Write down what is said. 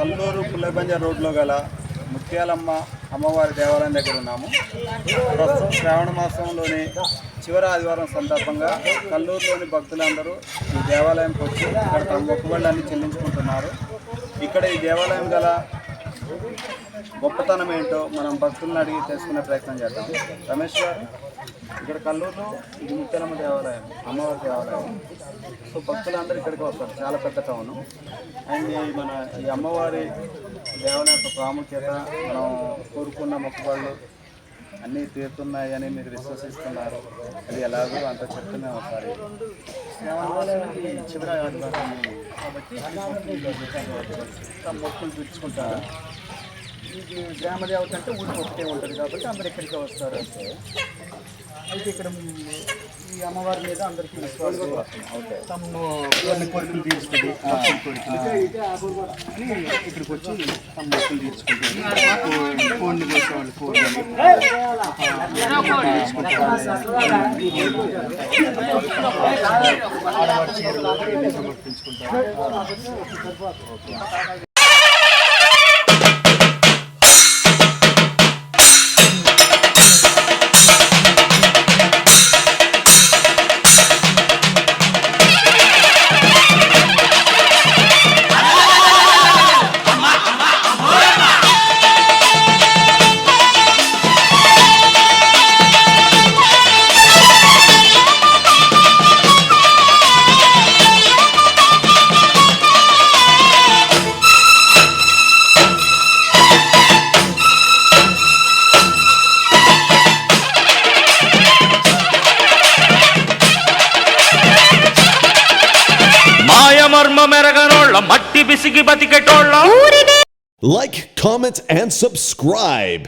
కల్లూరు పుల్లబంజ రోడ్లో గల ముత్యాలమ్మ అమ్మవారి దేవాలయం దగ్గర ఉన్నాము. ప్రస్తుతం శ్రావణ మాసంలోని చివరి ఆదివారం సందర్భంగా కల్లూరులోని భక్తులందరూ ఈ దేవాలయంకి వచ్చి ఇక్కడ తమ మొక్కుబళ్ళన్నీ చెల్లించుకుంటున్నారు. ఇక్కడ ఈ దేవాలయం గల గొప్పతనం ఏంటో మనం భక్తులను అడిగి తెలుసుకునే ప్రయత్నం చేద్దాం. రమేష్ గారు, ఇక్కడ కల్లూరులో ఇది ముత్యాలమ్మ దేవాలయం, అమ్మవారి దేవాలయం. సో భక్తులందరూ ఇక్కడికి వస్తారు, చాలా పెద్ద టౌను. అండ్ మన ఈ అమ్మవారి దేవాలయం యొక్క ప్రాముఖ్యత, మనం కోరుకున్న మొక్కుబళ్ళు అన్నీ తీరుతున్నాయని మీరు విశ్వసిస్తున్నారు. అది ఎలాగో అంత చెప్తున్నాం ఒకసారి. చివరి ఆదివారం కాబట్టి మొక్కులు తీర్చుకుంటారు. ఇది గ్రామ దేవత అంటే ఊరికి ఒకటే ఉంటుంది కాబట్టి అందరు ఇక్కడికి వస్తారు. అయితే ఇక్కడ ఈ అమ్మవారి మీద అందరికీ విశ్వాసం, తమ కొన్ని కోరికలు తీర్చుకుంది, ఇక్కడికి వచ్చి తమ మొక్కులు తీర్చుకుంటారు. కోడిని కోసేవాళ్ళు కోరికలు ఆడవారి చీరలు సమర్పించుకుంటారు. Like, comment, and subscribe.